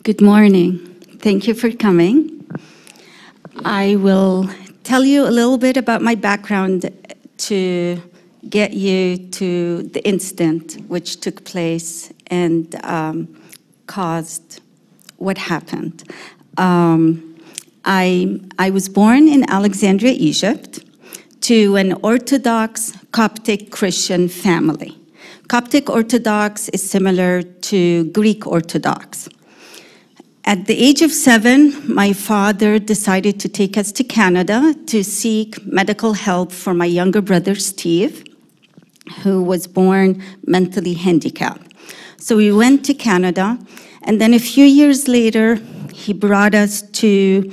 Good morning. Thank you for coming. I will tell you a little bit about my background to get you to the incident which took place and caused what happened. I was born in Alexandria, Egypt, to an Orthodox Coptic Christian family. Coptic Orthodox is similar to Greek Orthodox. At the age of 7, my father decided to take us to Canada to seek medical help for my younger brother, Steve, who was born mentally handicapped. So we went to Canada, and then a few years later, he brought us to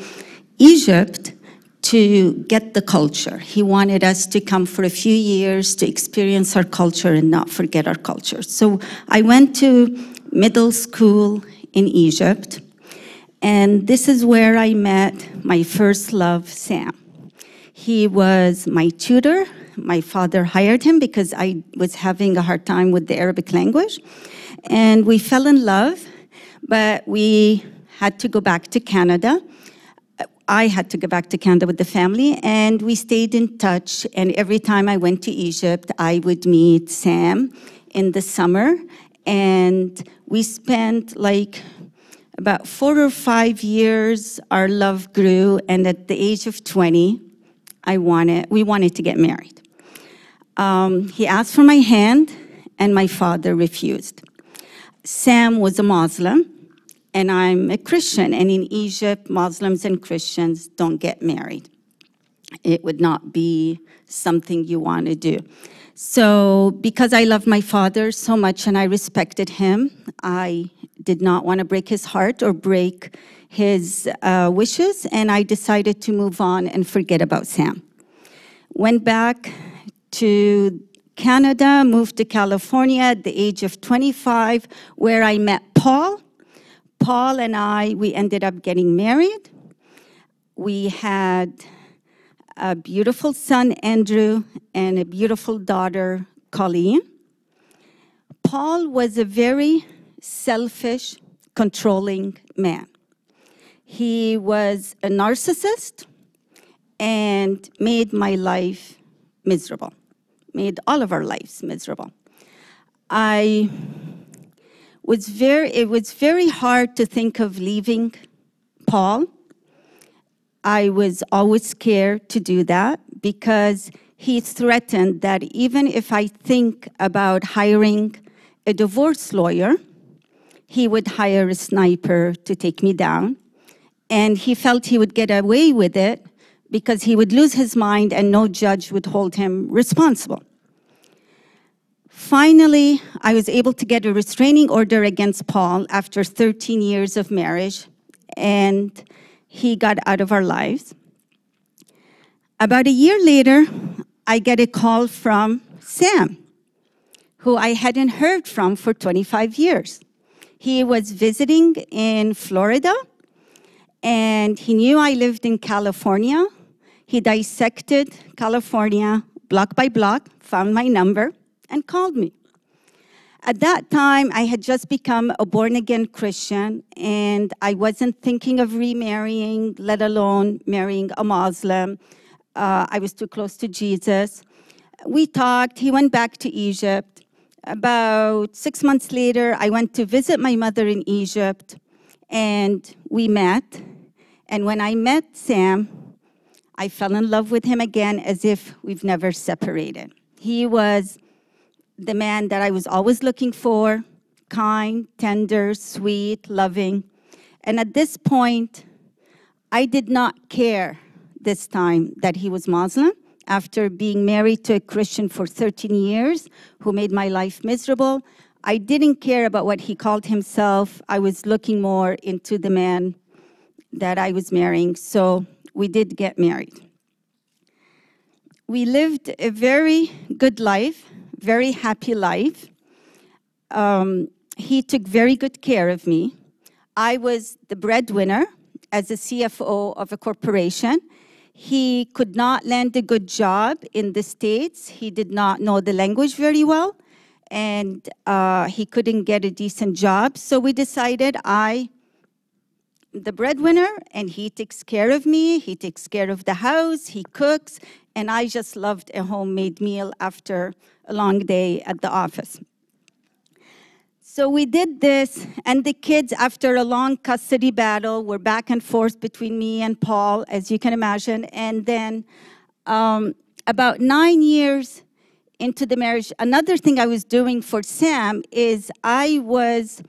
Egypt to get the culture. He wanted us to come for a few years to experience our culture and not forget our culture. So I went to middle school in Egypt, and this is where I met my first love, Sam. He was my tutor. My father hired him because I was having a hard time with the Arabic language. And we fell in love, but we had to go back to Canada. I had to go back to Canada with the family, and we stayed in touch. And every time I went to Egypt, I would meet Sam in the summer. And we spent like about 4 or 5 years, our love grew, and at the age of 20, we wanted to get married. He asked for my hand, and my father refused. Sam was a Muslim, and I'm a Christian, and in Egypt, Muslims and Christians don't get married. It would not be something you want to do. So because I loved my father so much and I respected him, I did not want to break his heart or break his wishes, and I decided to move on and forget about Sam. Went back to Canada, moved to California at the age of 25, where I met Paul. Paul and we ended up getting married. We had a beautiful son, Andrew, and a beautiful daughter, Colleen. Paul was a very selfish, controlling man. He was a narcissist and made my life miserable, made all of our lives miserable. It was very hard to think of leaving Paul. I was always scared to do that because he threatened that even if I think about hiring a divorce lawyer, he would hire a sniper to take me down. And he felt he would get away with it because he would lose his mind and no judge would hold him responsible. Finally, I was able to get a restraining order against Paul after 13 years of marriage, and he got out of our lives. About a year later, I get a call from Sam, who I hadn't heard from for 25 years. He was visiting in Florida, and he knew I lived in California. He dissected California block by block, found my number, and called me. At that time, I had just become a born-again Christian, and I wasn't thinking of remarrying, let alone marrying a Muslim. I was too close to Jesus. We talked. He went back to Egypt. About 6 months later, I went to visit my mother in Egypt, and we met. And when I met Sam, I fell in love with him again as if we've never separated. He was the man that I was always looking for, kind, tender, sweet, loving. And at this point, I did not care this time that he was Muslim. After being married to a Christian for 13 years, who made my life miserable, I didn't care about what he called himself. I was looking more into the man that I was marrying, so we did get married. We lived a very good life, very happy life. He took very good care of me. I was the breadwinner as a CFO of a corporation. He could not land a good job in the States. He did not know the language very well, and he couldn't get a decent job. So we decided I the breadwinner, and he takes care of me, he takes care of the house, he cooks, and I just loved a homemade meal after a long day at the office. So we did this, and the kids, after a long custody battle, were back and forth between me and Paul, as you can imagine. And then about 9 years into the marriage, another thing I was doing for Sam is I was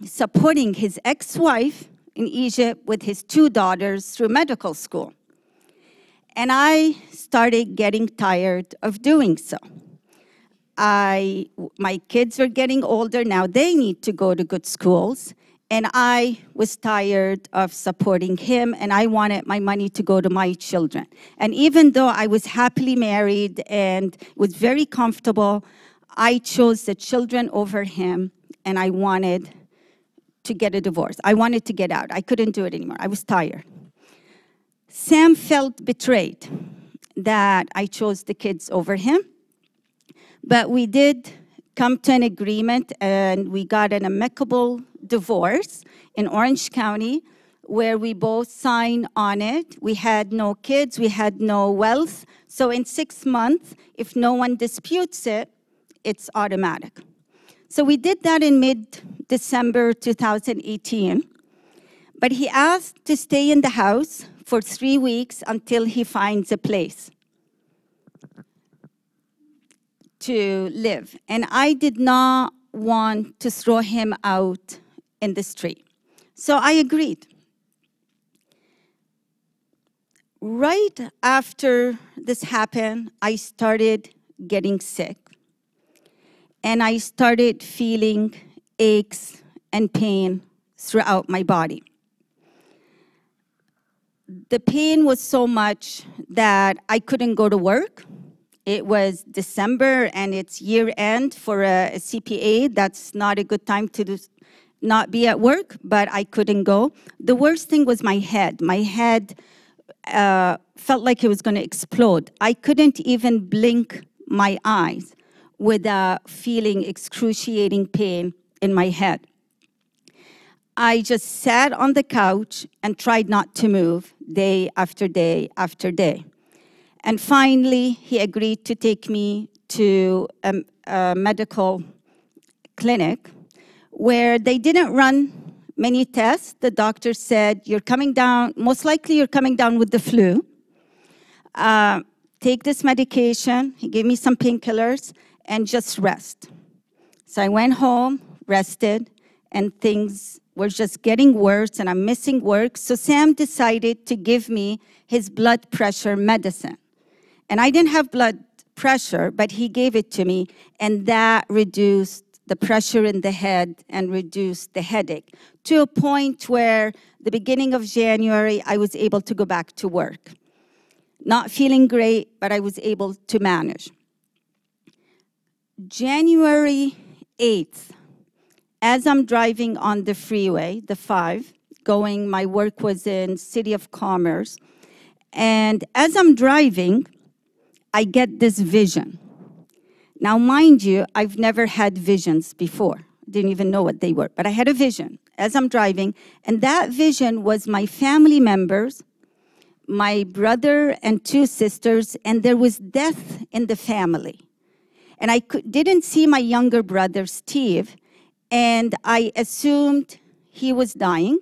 supporting his ex-wife in Egypt with his 2 daughters through medical school. And I started getting tired of doing so. My kids were getting older, now they need to go to good schools, and I was tired of supporting him, and I wanted my money to go to my children. And even though I was happily married and was very comfortable, I chose the children over him, and I wanted to get a divorce. I wanted to get out. I couldn't do it anymore. I was tired. Sam felt betrayed that I chose the kids over him. But we did come to an agreement, and we got an amicable divorce in Orange County, where we both signed on it. We had no kids, we had no wealth. So in 6 months, if no one disputes it, it's automatic. So we did that in mid-December 2018. But he asked to stay in the house for 3 weeks until he finds a place to live. And I did not want to throw him out in the street. So I agreed. Right after this happened, I started getting sick. And I started feeling aches and pain throughout my body. The pain was so much that I couldn't go to work. It was December, and it's year end for a CPA. That's not a good time to not be at work, but I couldn't go. The worst thing was my head. My head felt like it was going to explode. I couldn't even blink my eyes without feeling excruciating pain in my head. I just sat on the couch and tried not to move day after day after day. And finally, he agreed to take me to a medical clinic where they didn't run many tests. The doctor said, you're coming down, most likely you're coming down with the flu. Take this medication. He gave me some painkillers and just rest. So I went home, rested, and things were just getting worse, and I'm missing work. So Sam decided to give me his blood pressure medicine. And I didn't have blood pressure, but he gave it to me, and that reduced the pressure in the head and reduced the headache to a point where the beginning of January, I was able to go back to work. Not feeling great, but I was able to manage. January 8th, as I'm driving on the freeway, the 5, my work was in City of Commerce, and as I'm driving, I get this vision. Now, mind you, I've never had visions before. Didn't even know what they were, but I had a vision as I'm driving, and that vision was my family members, my brother and 2 sisters, and there was death in the family. And I didn't see my younger brother, Steve, and I assumed he was dying,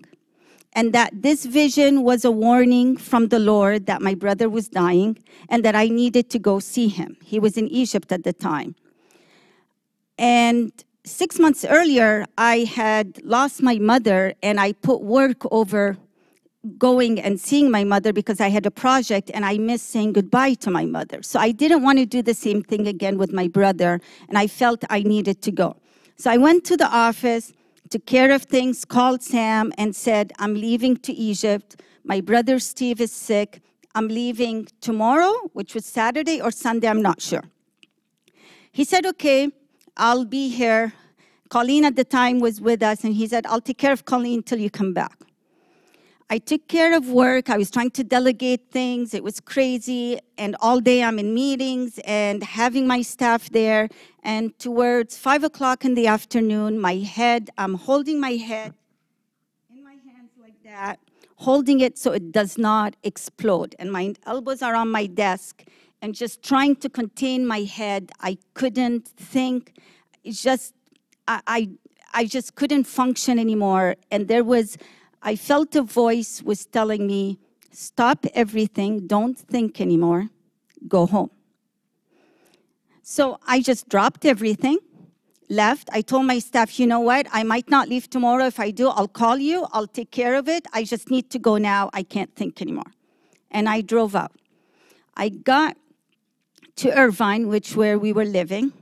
and that this vision was a warning from the Lord that my brother was dying and that I needed to go see him. He was in Egypt at the time. And 6 months earlier, I had lost my mother, and I put work over going and seeing my mother because I had a project, and I missed saying goodbye to my mother. So I didn't want to do the same thing again with my brother, and I felt I needed to go. So I went to the office, took care of things, called Sam, and said, I'm leaving to Egypt. My brother Steve is sick. I'm leaving tomorrow, which was Saturday or Sunday, I'm not sure. He said, okay, I'll be here. Colleen at the time was with us, and he said, I'll take care of Colleen till you come back. I took care of work. I was trying to delegate things. It was crazy. And all day I'm in meetings and having my staff there. And towards 5 o'clock in the afternoon, I'm holding my head in my that, holding it so it does not explode. And my elbows are on my desk and just trying to contain my head. I couldn't think. It's just, I just couldn't function anymore. And I felt a voice was telling me, stop everything, don't think anymore, go home. So I just dropped everything, left. I told my staff, you know what, I might not leave tomorrow. If I do, I'll call you, I'll take care of it. I just need to go now, I can't think anymore. And I drove out. I got to Irvine, where we were living.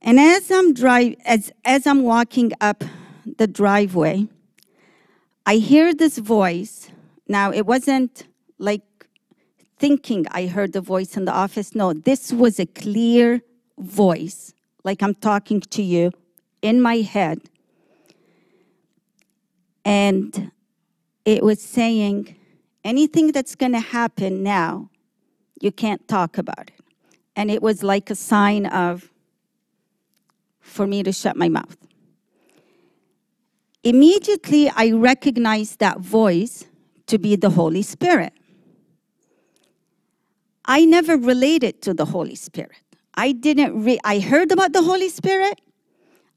And as I'm walking up the driveway, I hear this voice. Now, it wasn't like thinking I heard the voice in the office. No, this was a clear voice, like I'm talking to you in my head. And it was saying, anything that's going to happen now, you can't talk about it. And it was like a sign for me to shut my mouth. Immediately, I recognized that voice to be the Holy Spirit. I never related to the Holy Spirit. I heard about the Holy Spirit.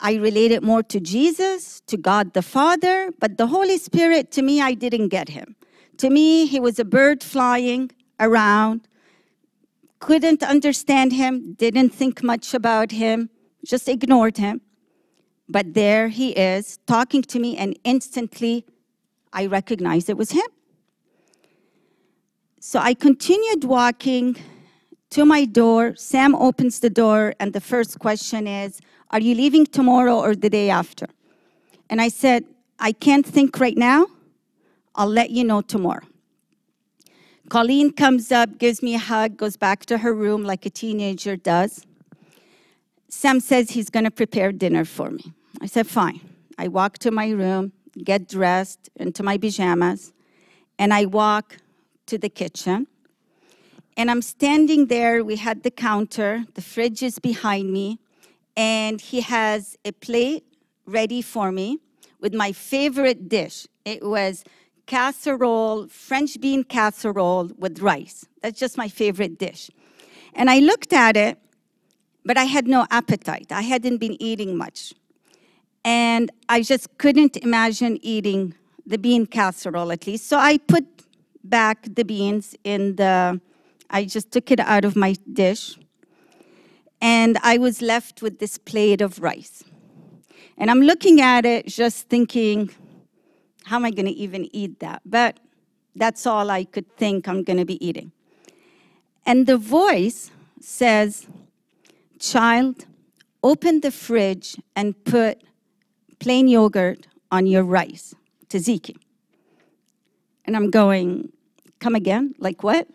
I related more to Jesus, to God the Father, but the Holy Spirit, to me, I didn't get him. To me, he was a bird flying around, couldn't understand him, didn't think much about him, just ignored him. But there he is, talking to me, and instantly I recognized it was him. So I continued walking to my door. Sam opens the door, and the first question is, are you leaving tomorrow or the day after? And I said, I can't think right now. I'll let you know tomorrow. Colleen comes up, gives me a hug, goes back to her room like a teenager does. Sam says he's going to prepare dinner for me. I said, fine. I walk to my room, get dressed into my pajamas, and I walk to the kitchen. And I'm standing there. We had the counter. The fridge is behind me. And he has a plate ready for me with my favorite dish. It was casserole, French bean casserole with rice. That's just my favorite dish. And I looked at it, but I had no appetite. I hadn't been eating much. And I just couldn't imagine eating the bean casserole, at least. So I put back the beans I just took it out of my dish. And I was left with this plate of rice. And I'm looking at it, just thinking, how am I going to even eat that? But that's all I could think I'm going to be eating. And the voice says, child, open the fridge and put plain yogurt on your rice, tzatziki. And I'm going, come again? Like what?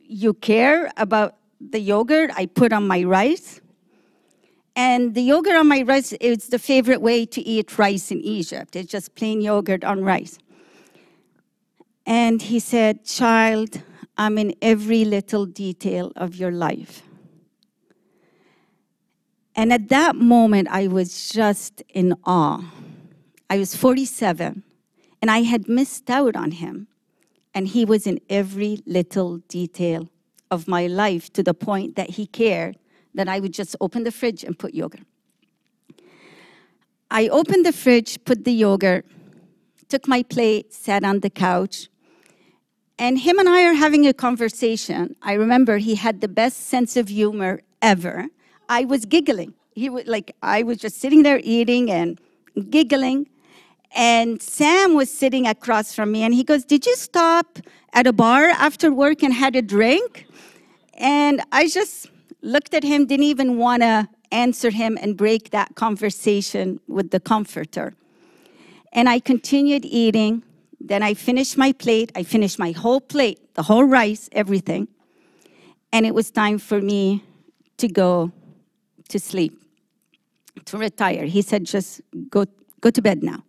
You care about the yogurt I put on my rice? And the yogurt on my rice is the favorite way to eat rice in Egypt. It's just plain yogurt on rice. And he said, child, I'm in every little detail of your life. And at that moment, I was just in awe. I was 47, and I had missed out on him. And he was in every little detail of my life, to the point that he cared that I would just open the fridge and put yogurt. I opened the fridge, put the yogurt, took my plate, sat on the couch, and him and I are having a conversation. I remember he had the best sense of humor ever. I was giggling. I was just sitting there eating and giggling. And Sam was sitting across from me, and he goes, did you stop at a bar after work and had a drink? And I just looked at him, didn't even want to answer him and break that conversation with the comforter. And I continued eating. Then I finished my plate. I finished my whole plate, the whole rice, everything. And it was time for me to go to sleep, to retire. He said, just go to bed now.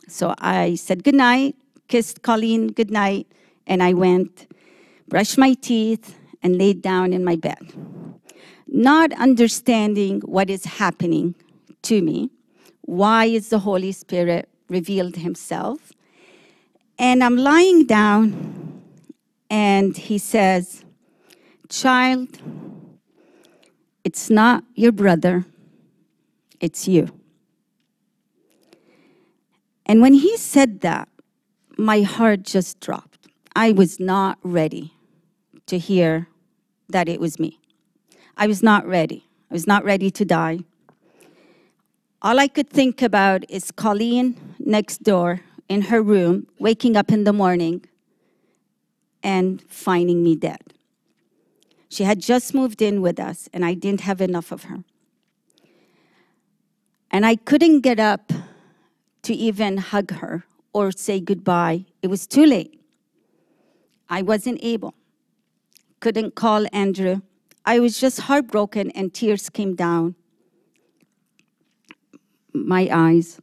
So I said goodnight, kissed Colleen goodnight, and I went, brushed my teeth, and laid down in my bed. Not understanding what is happening to me, why is the Holy Spirit revealed himself, And I'm lying down, and he says, "Child, it's not your brother, it's you." And when he said that, my heart just dropped. I was not ready to hear that it was me. I was not ready. I was not ready to die. All I could think about is Colleen next door in her room, waking up in the morning and finding me dead. She had just moved in with us, and I didn't have enough of her. And I couldn't get up to even hug her or say goodbye. It was too late. I wasn't able. Couldn't call Andrew. I was just heartbroken, and tears came down my eyes.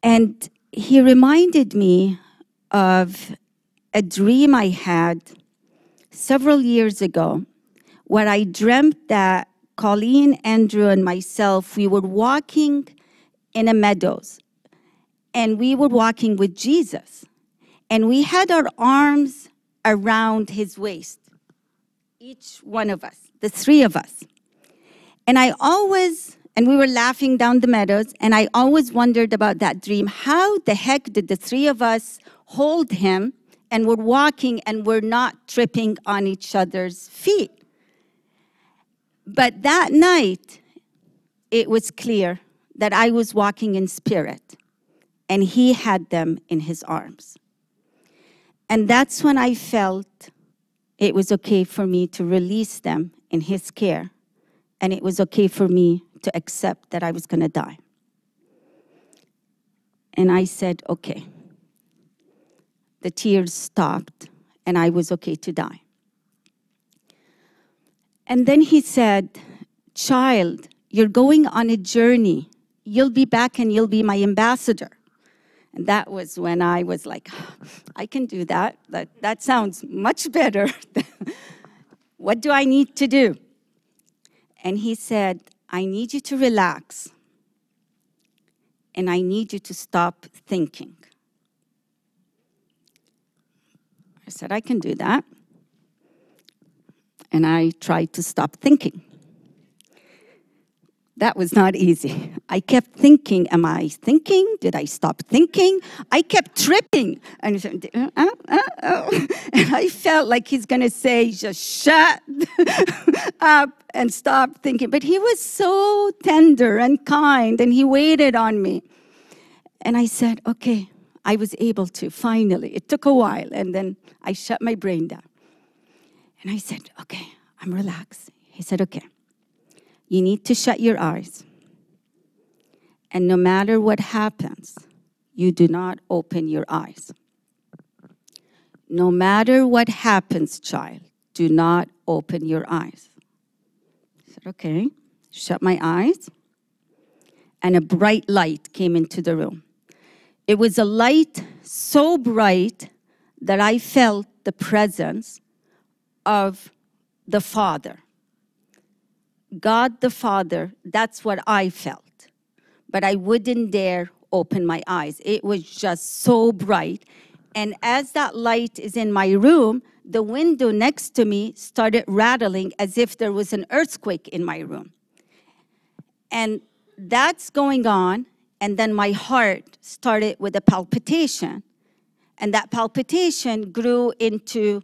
And he reminded me of a dream I had several years ago, where I dreamt that Colleen, Andrew, and myself, we were walking in a meadows, and we were walking with Jesus. And we had our arms around his waist, each one of us, the three of us. And we were laughing down the meadows, and I always wondered about that dream. How the heck did the three of us hold him, and we're walking, and we're not tripping on each other's feet? But that night, it was clear that I was walking in spirit, and he had them in his arms. And that's when I felt it was okay for me to release them in his care, and it was okay for me to accept that I was going to die. And I said, okay. The tears stopped, and I was okay to die. And then he said, "Child, you're going on a journey. You'll be back, and you'll be my ambassador." And that was when I was like, I can do that. That sounds much better. What do I need to do? And he said, "I need you to relax, and I need you to stop thinking." I said, I can do that. And I tried to stop thinking. That was not easy. I kept thinking, am I thinking? Did I stop thinking? I kept tripping. And I felt like he's going to say, just shut up and stop thinking. But he was so tender and kind, and he waited on me. And I said, okay, I was able to, finally. It took a while, and then I shut my brain down. And I said, okay, I'm relaxed. He said, okay, you need to shut your eyes. And no matter what happens, you do not open your eyes. No matter what happens, child, do not open your eyes. I said, okay, shut my eyes. And a bright light came into the room. It was a light so bright that I felt the presence of the Father. God the Father, that's what I felt. But I wouldn't dare open my eyes. It was just so bright. And as that light is in my room, the window next to me started rattling as if there was an earthquake in my room. And that's going on. And then my heart started with a palpitation. And that palpitation grew into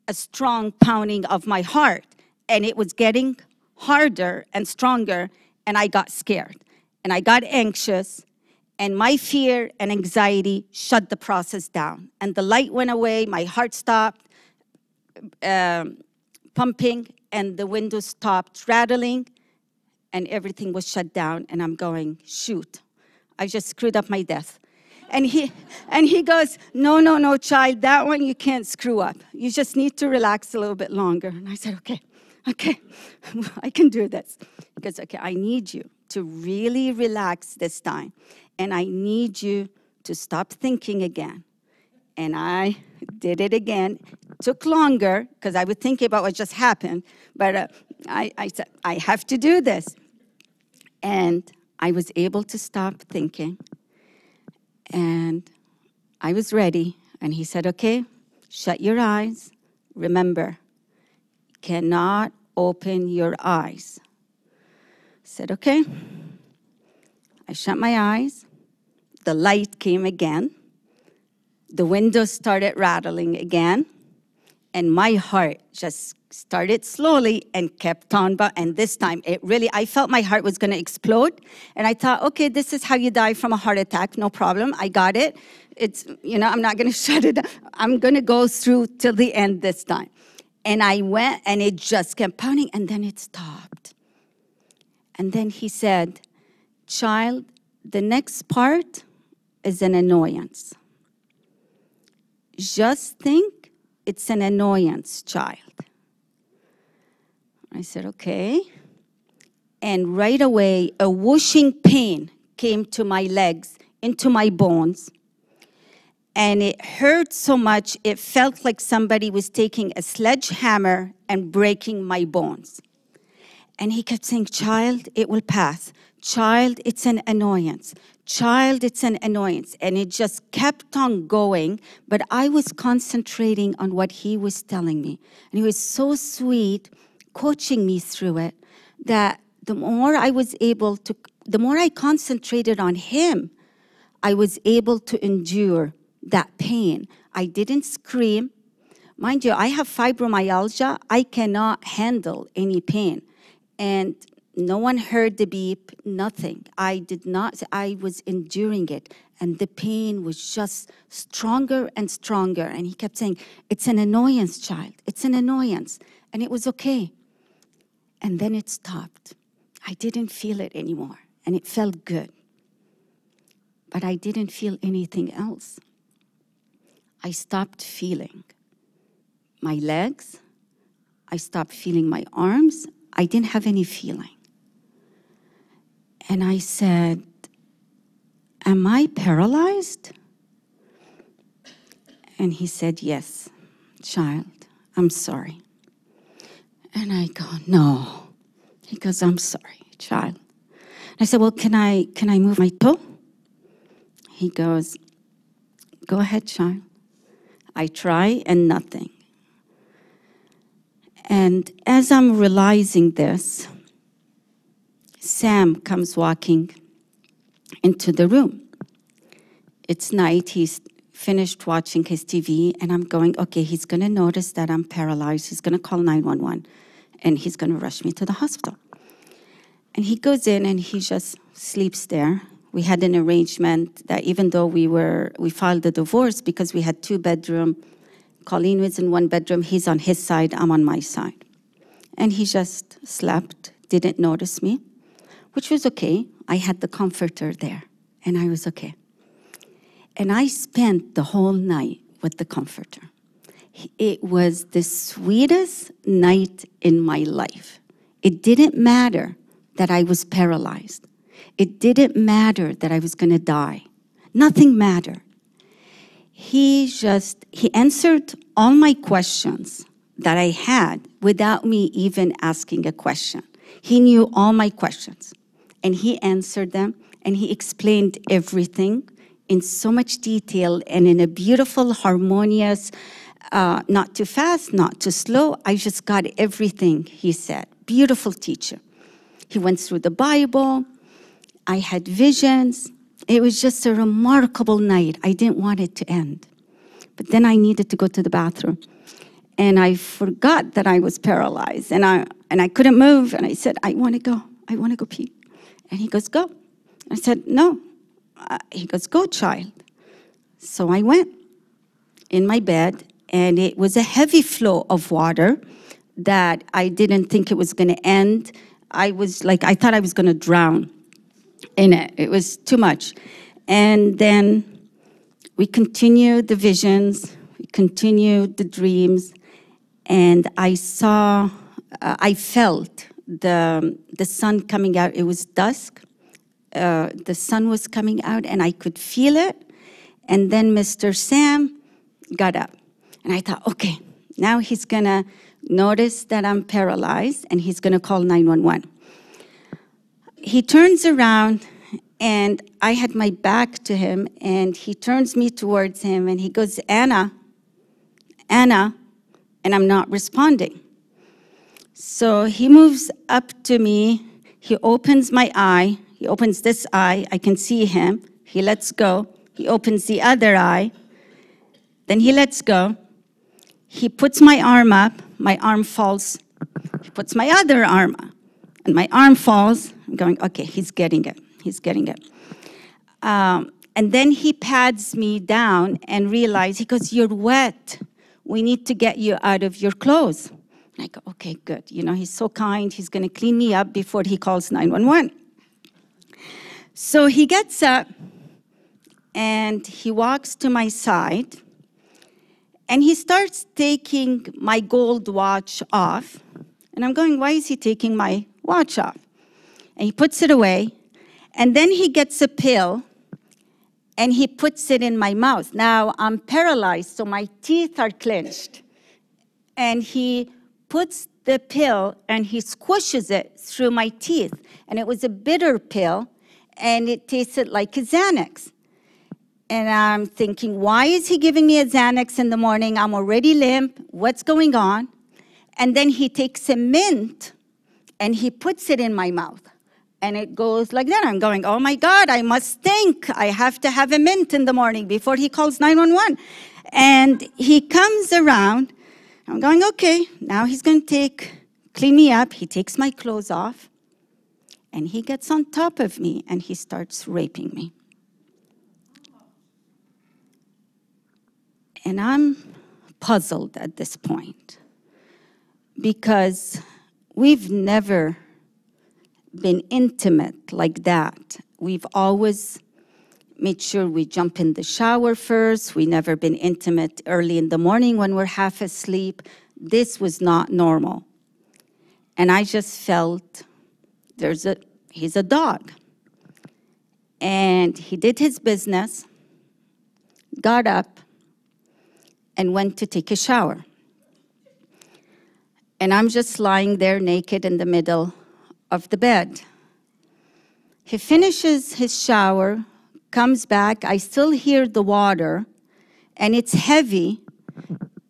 a strong pounding of my heart. And it was getting harder and stronger. And I got scared. And I got anxious. And my fear and anxiety shut the process down. And the light went away. My heart stopped pumping. And the window stopped rattling. And everything was shut down. And I'm going, shoot. I just screwed up my death. And he goes, no, child, that one you can't screw up. You just need to relax a little bit longer. And I said, okay, I can do this. He goes, okay, I need you to really relax this time. And I need you to stop thinking again. And I did it again. It took longer because I was thinking about what just happened. But I said, I have to do this. And I was able to stop thinking. And I was ready, and he said, okay, shut your eyes. Remember, you cannot open your eyes. I said, okay. I shut my eyes. The light came again. The windows started rattling again. And my heart just started slowly and kept on. And this time, I felt my heart was going to explode. And I thought, okay, this is how you die from a heart attack. No problem. I got it. I'm not going to shut it. I'm going to go through till the end this time. And I went, and it just kept pounding, and then it stopped. And then he said, child, the next part is an annoyance. Just think it's an annoyance, child. I said, okay. And right away, a whooshing pain came to my legs, into my bones. And it hurt so much, it felt like somebody was taking a sledgehammer and breaking my bones. And he kept saying, child, it will pass. Child, it's an annoyance. Child, it's an annoyance. And it just kept on going, but I was concentrating on what he was telling me. And he was so sweet, coaching me through it, that the more I concentrated on him, I was able to endure that pain. I didn't scream. Mind you, I have fibromyalgia. I cannot handle any pain. And no one heard the beep, nothing. I was enduring it. And the pain was just stronger and stronger. And he kept saying, it's an annoyance, child. It's an annoyance. And it was okay. And then it stopped. I didn't feel it anymore. And it felt good. But I didn't feel anything else. I stopped feeling my legs. I stopped feeling my arms. I didn't have any feeling. And I said, am I paralyzed? And he said, yes, child, I'm sorry. And I go, no. He goes, I'm sorry, child. I said, well, can I move my toe? He goes, go ahead, child. I try and nothing. And as I'm realizing this, Sam comes walking into the room. It's night, he's finished watching his TV, and I'm going, okay, he's gonna notice that I'm paralyzed, he's gonna call 911, and he's gonna rush me to the hospital. And he goes in and he just sleeps there. We had an arrangement that even though we filed a divorce because we had 2-bedroom, Colleen was in 1 bedroom, he's on his side, I'm on my side. And he just slept, didn't notice me, which was okay. I had the comforter there, and I was okay. And I spent the whole night with the comforter. It was the sweetest night in my life. It didn't matter that I was paralyzed. It didn't matter that I was gonna die. Nothing mattered. He answered all my questions that I had without me even asking a question. He knew all my questions, and he answered them, and he explained everything in so much detail and in a beautiful, harmonious, not too fast, not too slow. I just got everything he said. Beautiful teacher. He went through the Bible. I had visions. It was just a remarkable night. I didn't want it to end. But then I needed to go to the bathroom. And I forgot that I was paralyzed. And I couldn't move. And I said, I want to go. I want to go pee. And he goes, go. I said, no. He goes, go, child. So I went in my bed. And it was a heavy flow of water that I didn't think it was going to end. I thought I was going to drown in it. It was too much. And then we continued the visions, we continued the dreams, and I felt the sun coming out. It was dusk. The sun was coming out, and I could feel it. And then Mr. Sam got up. And I thought, okay, now he's going to notice that I'm paralyzed, and he's going to call 911. He turns around, And I had my back to him, and he turns me towards him, and he goes, Anna, Anna, and I'm not responding. So he moves up to me. He opens my eye. He opens this eye. I can see him. He lets go. He opens the other eye. Then he lets go. He puts my arm up. My arm falls. He puts my other arm up, and my arm falls. I'm going, okay, he's getting it. He's getting it. And then he pats me down and realizes, he goes, you're wet. We need to get you out of your clothes. And I go, okay, good. You know, he's so kind. He's going to clean me up before he calls 911. So he gets up, and he walks to my side, and he starts taking my gold watch off. And I'm going, why is he taking my watch off? And he puts it away, and then he gets a pill, and he puts it in my mouth. Now, I'm paralyzed, so my teeth are clenched. And he puts the pill, and he squishes it through my teeth. And it was a bitter pill, and it tasted like a Xanax. And I'm thinking, why is he giving me a Xanax in the morning? I'm already limp. What's going on? And then he takes a mint, and he puts it in my mouth. And it goes like that. I'm going, oh, my God, I must think. I have to have a mint in the morning before he calls 911. And he comes around. I'm going, okay, now he's going to clean me up. He takes my clothes off. And he gets on top of me, and he starts raping me. And I'm puzzled at this point, because we've never been intimate like that. We've always made sure we jump in the shower first. We've never been intimate early in the morning when we're half asleep. This was not normal. And I just felt he's a dog. And he did his business, got up, and went to take a shower. And I'm just lying there naked in the middle of the bed. He finishes his shower, comes back. I still hear the water, and it's heavy,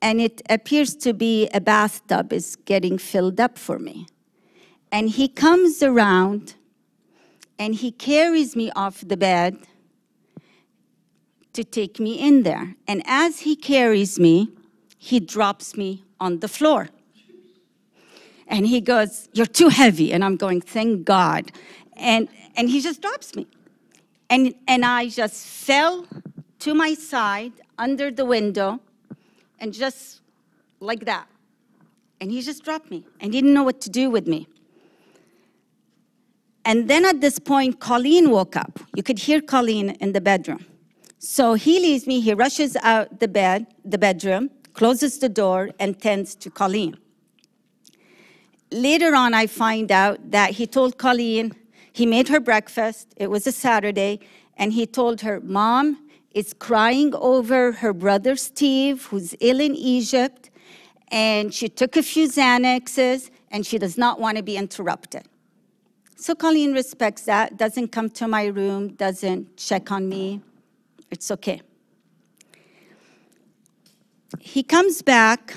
and it appears to be a bathtub is getting filled up for me. And he comes around, and he carries me off the bed to take me in there. And as he carries me, he drops me on the floor. And he goes, you're too heavy. And I'm going, thank God. And he just drops me. And I just fell to my side under the window, and just like that. And he just dropped me and didn't know what to do with me. And then at this point, Colleen woke up. You could hear Colleen in the bedroom. So he leaves me, he rushes out the bedroom, closes the door, and tends to Colleen. Later on, I find out that he told Colleen, he made her breakfast, it was a Saturday, and he told her, Mom is crying over her brother Steve, who's ill in Egypt, and she took a few Xanaxes, and she does not want to be interrupted. So Colleen respects that, doesn't come to my room, doesn't check on me. It's okay. He comes back,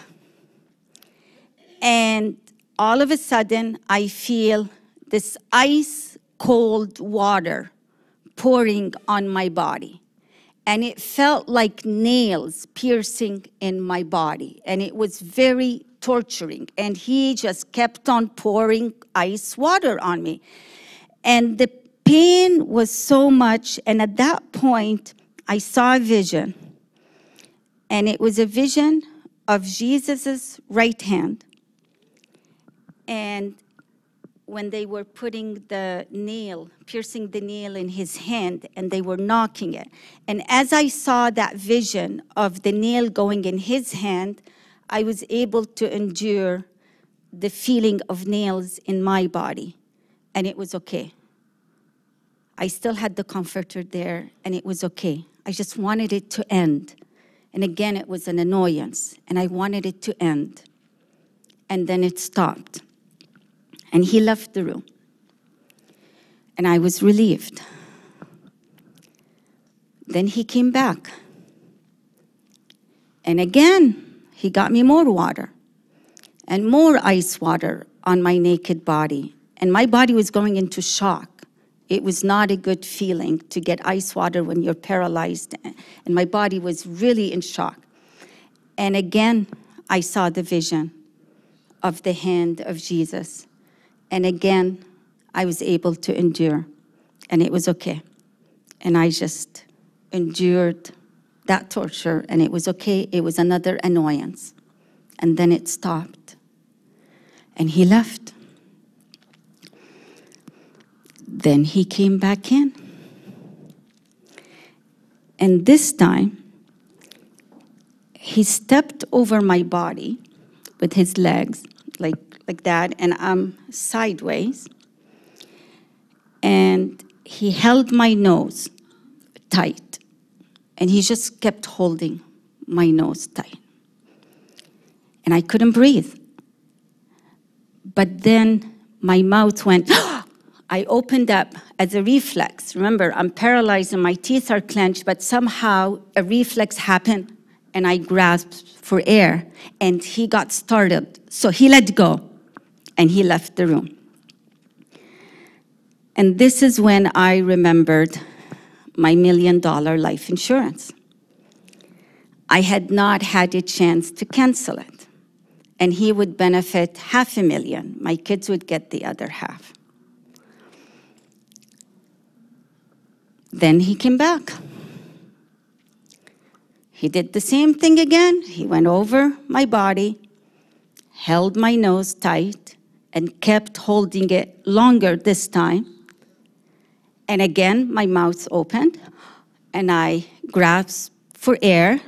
and all of a sudden, I feel this ice-cold water pouring on my body. And it felt like nails piercing in my body. And it was very torturing. And he just kept on pouring ice water on me. And the pain was so much. And at that point, I saw a vision. And it was a vision of Jesus' right hand. And when they were putting the nail, piercing the nail in his hand, and they were knocking it. And as I saw that vision of the nail going in his hand, I was able to endure the feeling of nails in my body, and it was okay. I still had the comforter there, and it was okay. I just wanted it to end. And again, it was an annoyance, and I wanted it to end. And then it stopped. And he left the room. And I was relieved. Then he came back. And again, he got me more water and more ice water on my naked body. And my body was going into shock. It was not a good feeling to get ice water when you're paralyzed. And my body was really in shock. And again, I saw the vision of the hand of Jesus. And again, I was able to endure. And it was okay. And I just endured that torture, and it was okay. It was another annoyance. And then it stopped. And he left. Then he came back in. And this time, he stepped over my body with his legs, like that, and I'm sideways. And he held my nose tight. And he just kept holding my nose tight. And I couldn't breathe. But then my mouth went, I opened up as a reflex. Remember, I'm paralyzed and my teeth are clenched, but somehow a reflex happened and I grasped for air and he got startled. So he let go and he left the room. And this is when I remembered my $1 million life insurance. I had not had a chance to cancel it. And he would benefit $500,000. My kids would get the other half. Then he came back. He did the same thing again. He went over my body, held my nose tight, and kept holding it longer this time. And again, my mouth opened, and I grasped for air.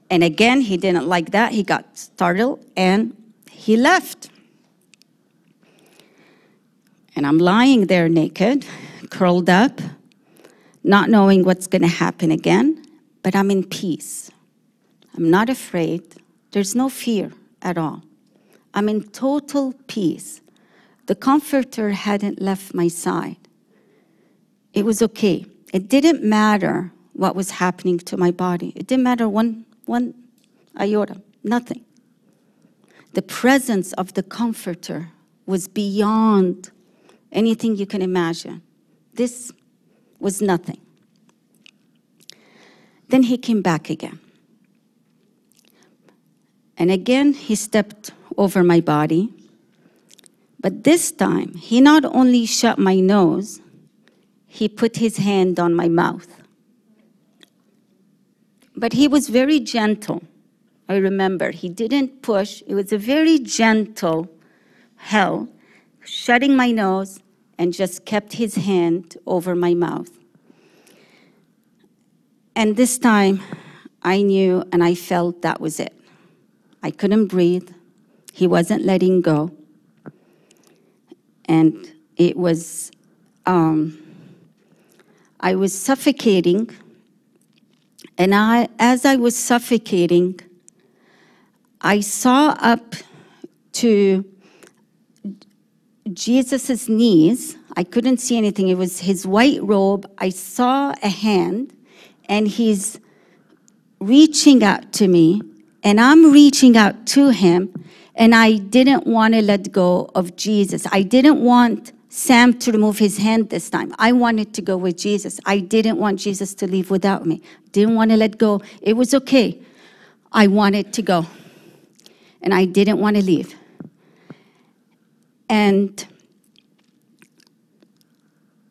And again, he didn't like that. He got startled, and he left. And I'm lying there naked, curled up, not knowing what's going to happen again, but I'm in peace. I'm not afraid. There's no fear at all. I'm in total peace. The Comforter hadn't left my side. It was okay. It didn't matter what was happening to my body. It didn't matter one iota, nothing. The presence of the Comforter was beyond anything you can imagine. This was nothing. Then he came back again. And again, he stepped over my body. But this time, he not only shut my nose, he put his hand on my mouth. But he was very gentle. I remember, he didn't push. It was a very gentle held, shutting my nose, and just kept his hand over my mouth. And this time, I knew and I felt that was it. I couldn't breathe. He wasn't letting go. And it was, I was suffocating. And as I was suffocating, I saw up to Jesus' knees. I couldn't see anything. It was his white robe. I saw a hand, and he's reaching out to me, and I'm reaching out to him, and I didn't want to let go of Jesus. I didn't want Sam to remove his hand this time. I wanted to go with Jesus. I didn't want Jesus to leave without me. Didn't want to let go. It was okay. I wanted to go, and I didn't want to leave. And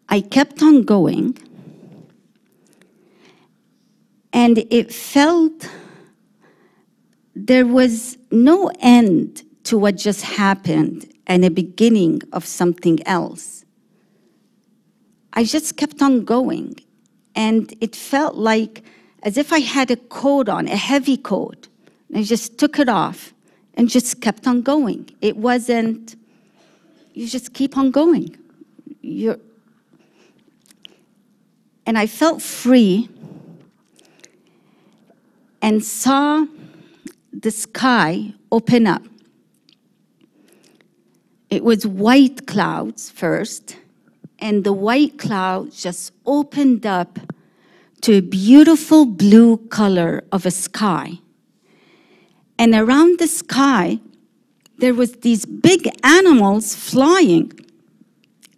I kept on going, and it felt there was no end to what just happened and a beginning of something else. I just kept on going, and it felt like as if I had a coat on, a heavy coat. And I just took it off and just kept on going. It wasn't, you just keep on going. And I felt free and saw the sky open up. It was white clouds first, and the white clouds just opened up to a beautiful blue color of a sky. And around the sky, there was these big animals flying,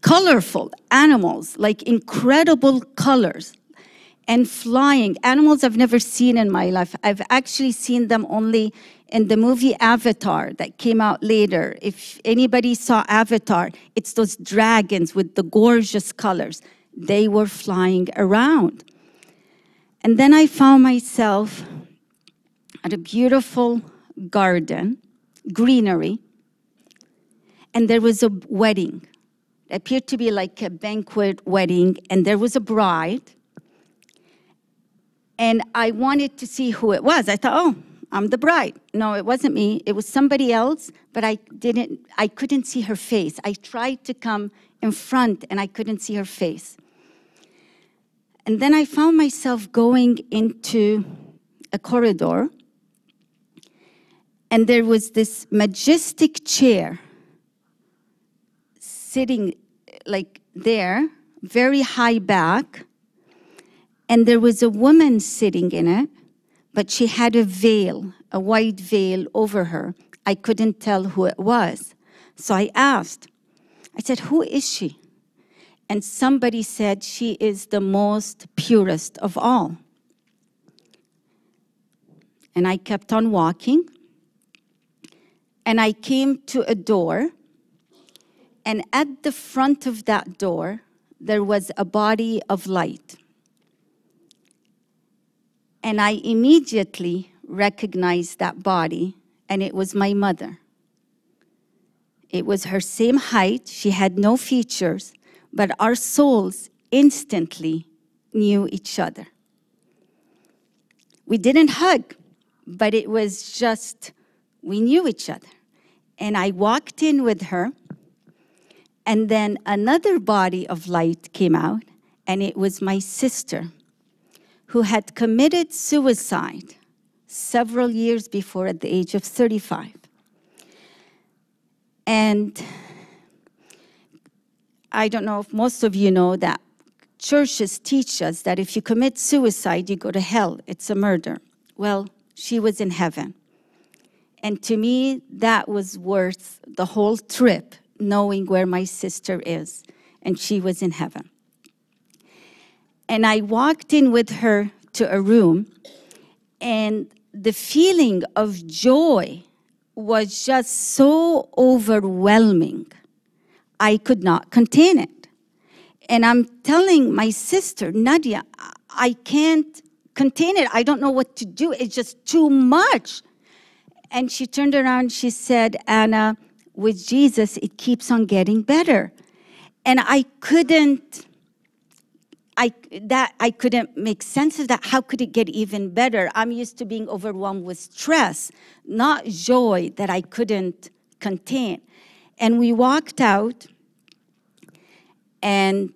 colorful animals, like incredible colors, and flying. Animals I've never seen in my life. I've actually seen them only in the movie Avatar that came out later. If anybody saw Avatar, it's those dragons with the gorgeous colors. They were flying around. And then I found myself at a beautiful garden, greenery, and there was a wedding. It appeared to be like a banquet wedding, and there was a bride. And I wanted to see who it was. I thought, oh, I'm the bride. No, it wasn't me. It was somebody else, but I couldn't see her face. I tried to come in front, and I couldn't see her face. And then I found myself going into a corridor, and there was this majestic chair sitting like there, very high back, and there was a woman sitting in it, but she had a veil, a white veil over her. I couldn't tell who it was. So I asked, I said, who is she? And somebody said, she is the most purest of all. And I kept on walking, and I came to a door, and at the front of that door, there was a body of light. And I immediately recognized that body, and it was my mother. It was her same height. She had no features, but our souls instantly knew each other. We didn't hug, but it was just, we knew each other. And I walked in with her, and then another body of light came out, and it was my sister, who had committed suicide several years before at the age of 35. And I don't know if most of you know that churches teach us that if you commit suicide, you go to hell. It's a murder. Well, she was in heaven. And to me, that was worth the whole trip, knowing where my sister is. And she was in heaven. And I walked in with her to a room, and the feeling of joy was just so overwhelming. I could not contain it. And I'm telling my sister, Nadia, I can't contain it. I don't know what to do. It's just too much. And she turned around, she said, Anna, with Jesus, it keeps on getting better. And I couldn't make sense of that. How could it get even better? I'm used to being overwhelmed with stress, not joy that I couldn't contain. And we walked out, and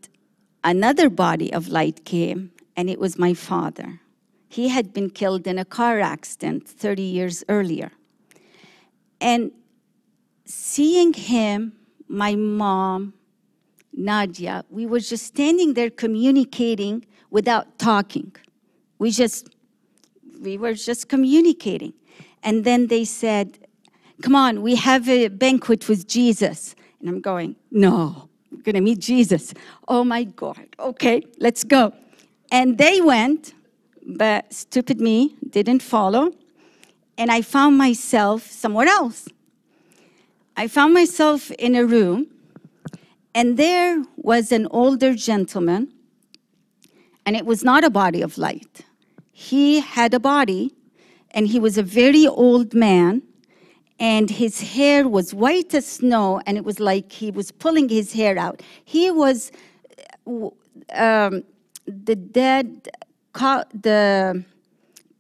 another body of light came, and it was my father. He had been killed in a car accident 30 years earlier. And seeing him, my mom, Nadia, we were just standing there communicating without talking. We were just communicating. And then they said, come on, we have a banquet with Jesus. And I'm going, no, we're going to meet Jesus. Oh my God, okay, let's go. And they went, but stupid me didn't follow. And I found myself somewhere else. I found myself in a room, and there was an older gentleman, and it was not a body of light. He had a body, and he was a very old man, and his hair was white as snow, and it was like he was pulling his hair out. He was the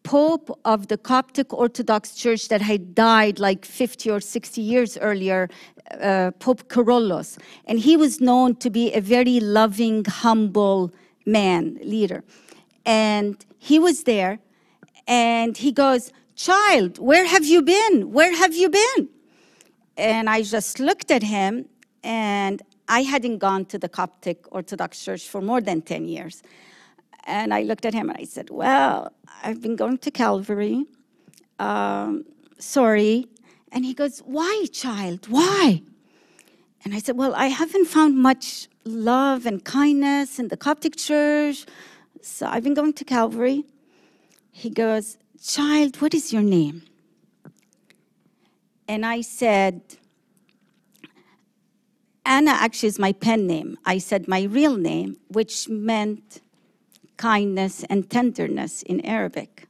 Pope of the Coptic Orthodox Church that had died like 50 or 60 years earlier, Pope Kyrillos. And he was known to be a very loving, humble man, leader. And he was there, and he goes, child, where have you been? Where have you been? And I just looked at him, and I hadn't gone to the Coptic Orthodox Church for more than 10 years. And I looked at him and I said, well, I've been going to Calvary. Sorry. And he goes, why, child? Why? And I said, well, I haven't found much love and kindness in the Coptic church, so I've been going to Calvary. He goes, child, what is your name? And I said, Anna actually is my pen name. I said my real name, which meant kindness and tenderness in Arabic.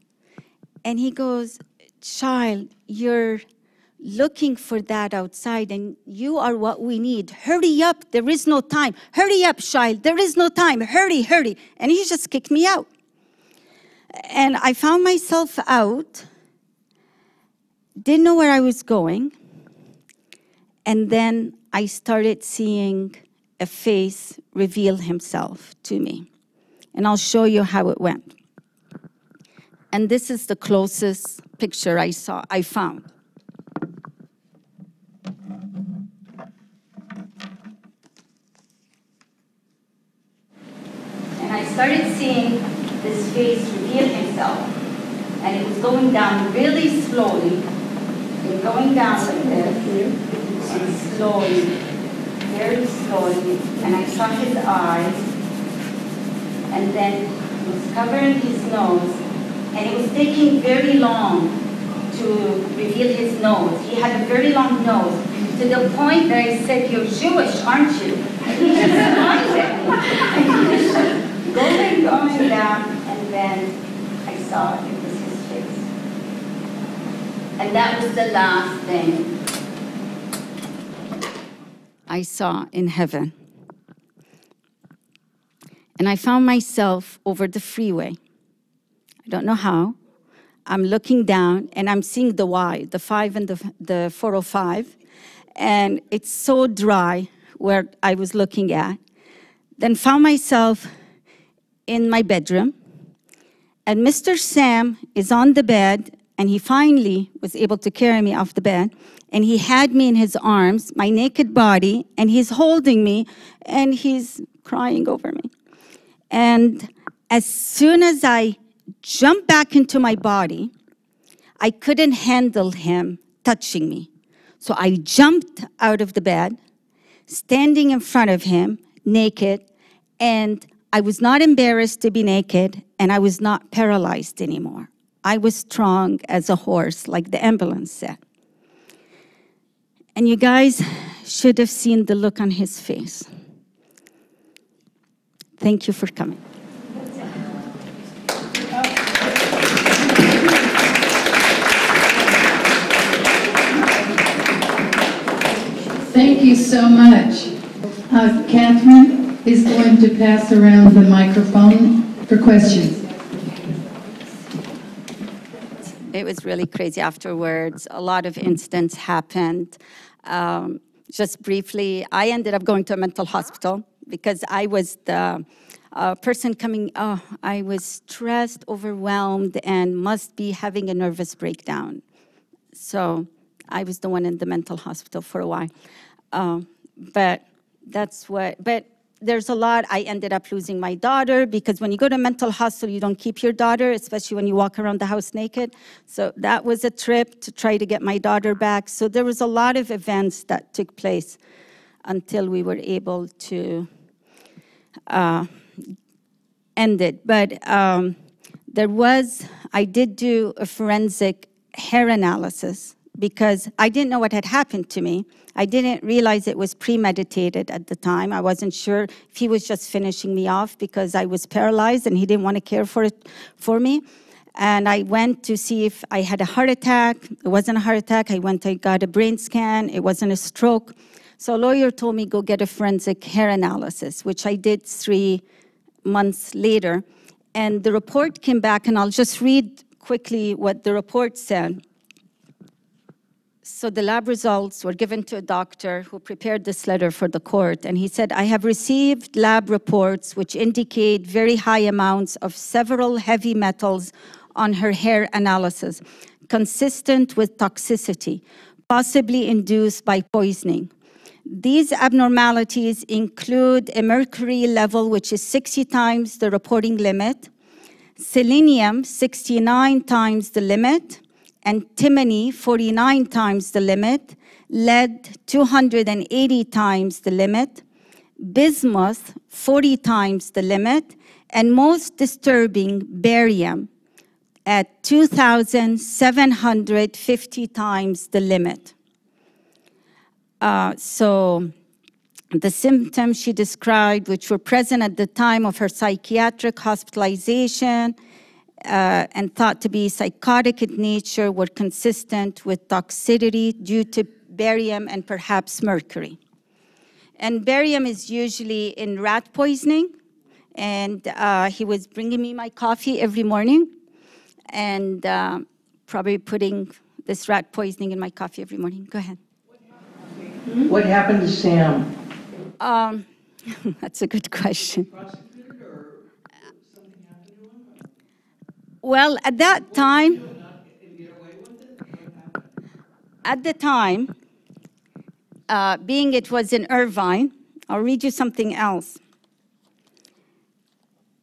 And he goes, child, you're looking for that outside, and you are what we need. Hurry up, there is no time. Hurry up, child, there is no time. Hurry, hurry. And he just kicked me out. And I found myself out, didn't know where I was going, and then I started seeing a face reveal himself to me. And I'll show you how it went. And this is the closest picture I found. And I started seeing this face reveal himself. And it was going down really slowly. And going down like this. And slowly, very slowly. And I saw his eyes. And then he was covering his nose. And it was taking very long to reveal his nose. He had a very long nose, to the point that I said, you're Jewish, aren't you? And he just smiled at me. And he was just going down, and then I saw it was his face. And that was the last thing I saw in heaven. And I found myself over the freeway. I don't know how. I'm looking down, and I'm seeing the Y, the 5 and the 405, and it's so dry where I was looking at. Then found myself in my bedroom, and Mr. Sam is on the bed, and he finally was able to carry me off the bed, and he had me in his arms, my naked body, and he's holding me, and he's crying over me. And as soon as I jumped back into my body, I couldn't handle him touching me. So I jumped out of the bed, standing in front of him, naked, and I was not embarrassed to be naked, and I was not paralyzed anymore. I was strong as a horse, like the ambulance said. And you guys should have seen the look on his face. Thank you for coming. Thank you so much. Catherine is going to pass around the microphone for questions. It was really crazy afterwards. A lot of incidents happened. Just briefly, I ended up going to a mental hospital because I was the person coming, I was stressed, overwhelmed, and must be having a nervous breakdown. So I was the one in the mental hospital for a while. But there's a lot. I ended up losing my daughter because when you go to a mental hospital, you don't keep your daughter, especially when you walk around the house naked. So that was a trip to try to get my daughter back. So there was a lot of events that took place until we were able to end it. But I did do a forensic hair analysis because I didn't know what had happened to me. I didn't realize it was premeditated at the time. I wasn't sure if he was just finishing me off because I was paralyzed and he didn't want to care for me. And I went to see if I had a heart attack. It wasn't a heart attack. I got a brain scan. It wasn't a stroke. So a lawyer told me, go get a forensic hair analysis, which I did 3 months later. And the report came back, and I'll just read quickly what the report said. So the lab results were given to a doctor who prepared this letter for the court. And he said, I have received lab reports which indicate very high amounts of several heavy metals on her hair analysis, consistent with toxicity, possibly induced by poisoning. These abnormalities include a mercury level, which is 60 times the reporting limit, selenium, 69 times the limit, antimony, 49 times the limit, lead, 280 times the limit, bismuth, 40 times the limit, and most disturbing, barium, at 2,750 times the limit. So the symptoms she described, which were present at the time of her psychiatric hospitalization and thought to be psychotic in nature, were consistent with toxicity due to barium and perhaps mercury. And barium is usually in rat poisoning, and he was bringing me my coffee every morning, and probably putting this rat poisoning in my coffee every morning. Go ahead. What happened to Sam? That's a good question. Well, at that time, being it was in Irvine, I'll read you something else.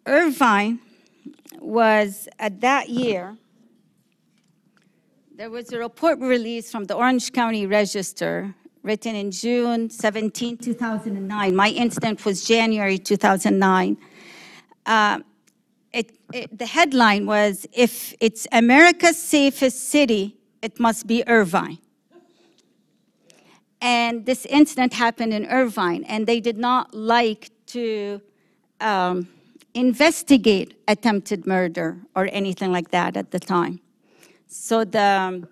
Irvine was, at that year, there was a report released from the Orange County Register written in June 17, 2009. My incident was January 2009. The headline was, "If it's America's safest city, it must be Irvine." And this incident happened in Irvine, and they did not like to investigate attempted murder or anything like that at the time. So the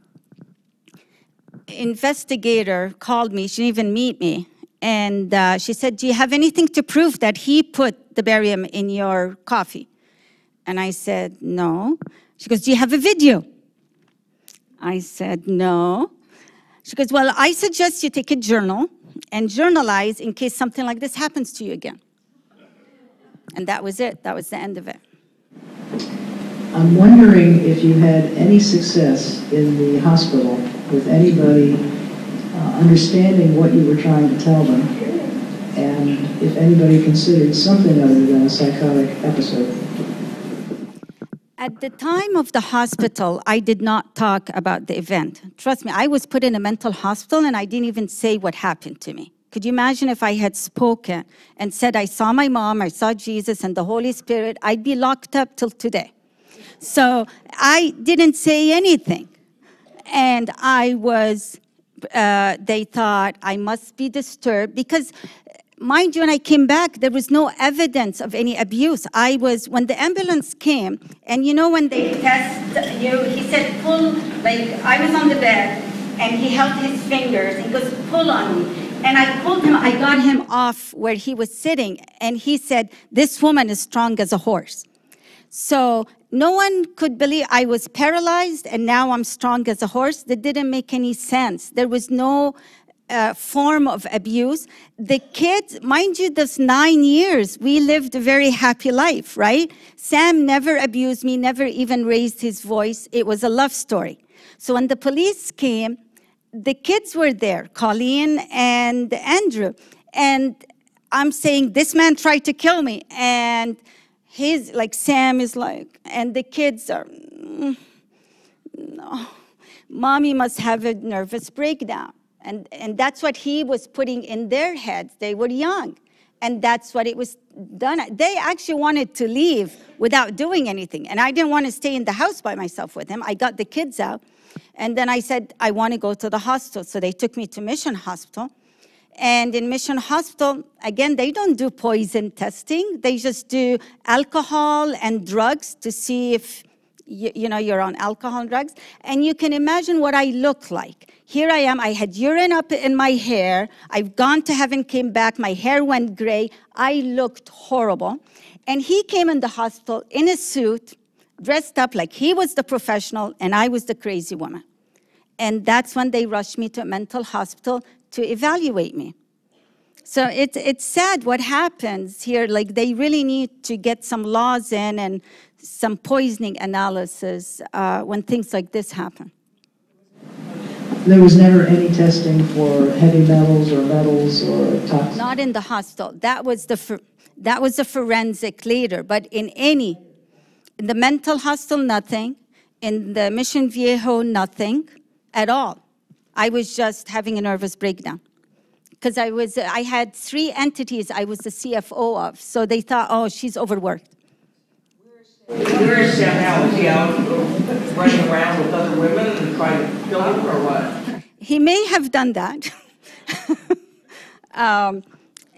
investigator called me. She didn't even meet me. And she said, "Do you have anything to prove that he put the barium in your coffee?" And I said, "No." She goes, "Do you have a video?" I said, "No." She goes, "Well, I suggest you take a journal and journalize in case something like this happens to you again." And that was it. That was the end of it. I'm wondering if you had any success in the hospital with anybody understanding what you were trying to tell them, and if anybody considered something other than a psychotic episode. At the time of the hospital, I did not talk about the event. Trust me, I was put in a mental hospital and I didn't even say what happened to me. Could you imagine if I had spoken and said I saw my mom, I saw Jesus and the Holy Spirit, I'd be locked up till today. So I didn't say anything. And I was, they thought I must be disturbed because, mind you, when I came back, there was no evidence of any abuse. When the ambulance came, and you know when they test you, he said, pull, like I was on the bed, and he held his fingers, and he goes, pull on me. And I pulled him, I got him off where he was sitting, and he said, "This woman is strong as a horse." So no one could believe I was paralyzed, and now I'm strong as a horse. That didn't make any sense. There was no form of abuse. The kids, mind you, those 9 years, we lived a very happy life, right? Sam never abused me, never even raised his voice. It was a love story. So when the police came, the kids were there, Colleen and Andrew. And I'm saying, "This man tried to kill me." And Sam is like, and the kids are, "No, Mommy must have a nervous breakdown." And that's what he was putting in their heads. They were young. And that's what it was done. They actually wanted to leave without doing anything. And I didn't want to stay in the house by myself with him. I got the kids out. And then I said, "I want to go to the hospital." So they took me to Mission Hospital. And in Mission Hospital, again, they don't do poison testing. They just do alcohol and drugs to see if you're on alcohol and drugs. And you can imagine what I look like. Here I am, I had urine up in my hair. I've gone to heaven, came back, my hair went gray. I looked horrible. And he came in the hospital in a suit, dressed up like he was the professional and I was the crazy woman. And that's when they rushed me to a mental hospital to evaluate me. So it's sad what happens here. Like, they really need to get some laws in and some poisoning analysis when things like this happen. There was never any testing for heavy metals or toxins? Not in the hospital. That was the forensic later, but in the mental hospital, nothing. In the Mission Viejo, nothing at all. I was just having a nervous breakdown. Because I had 3 entities I was the CFO of, so they thought, oh, she's overworked. Where is Sam now? Is he out running around with other women and trying to kill them, or what? He may have done that.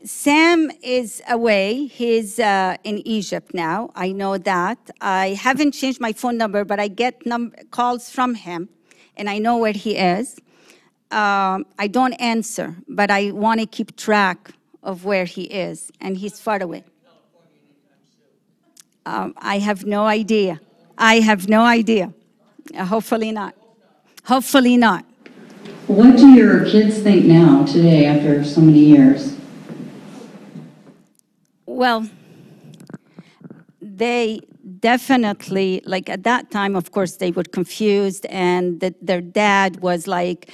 Sam is away. He's in Egypt now. I know that. I haven't changed my phone number, but I get calls from him, and I know where he is. I don't answer, but I want to keep track of where he is, and he's far away. I have no idea. I have no idea. Hopefully not. Hopefully not. What do your kids think now, today, after so many years? Well, they definitely, like at that time, of course, they were confused, and their dad was like,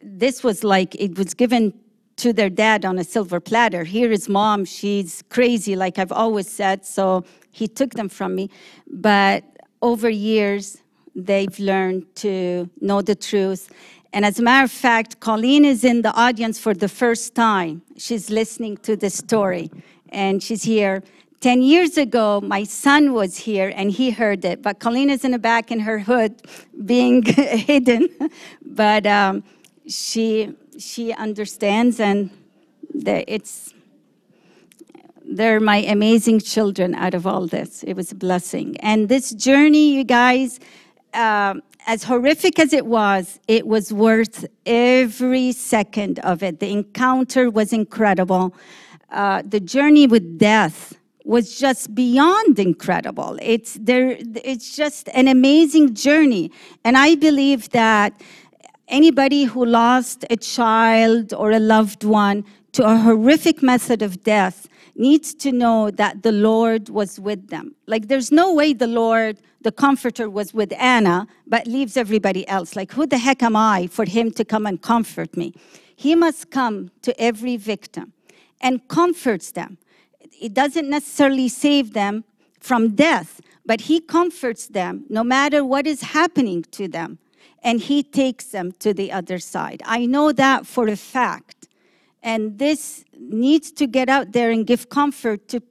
this was like, it was given to their dad on a silver platter. Here is mom, she's crazy, like I've always said, so he took them from me. But over years, they've learned to know the truth. And as a matter of fact, Colleen is in the audience for the first time. She's listening to the story, and she's here. 10 years ago, my son was here, and he heard it. But Colleen is in the back in her hood, being hidden. But she understands, and they're my amazing children out of all this. It was a blessing. And this journey, you guys, as horrific as it was worth every second of it. The encounter was incredible. The journey with death was just beyond incredible. It's just an amazing journey. And I believe that anybody who lost a child or a loved one to a horrific method of death needs to know that the Lord was with them. Like, there's no way the Lord, the Comforter, was with Anna, but leaves everybody else. Like, who the heck am I for him to come and comfort me? He must come to every victim and comforts them. It doesn't necessarily save them from death, but he comforts them no matter what is happening to them, and he takes them to the other side. I know that for a fact. And this needs to get out there and give comfort to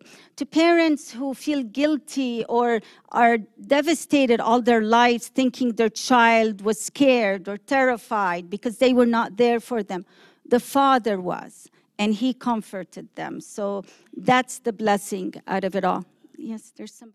parents who feel guilty or are devastated all their lives thinking their child was scared or terrified because they were not there for them. The Father was, and he comforted them. So that's the blessing out of it all. Yes, there's somebody.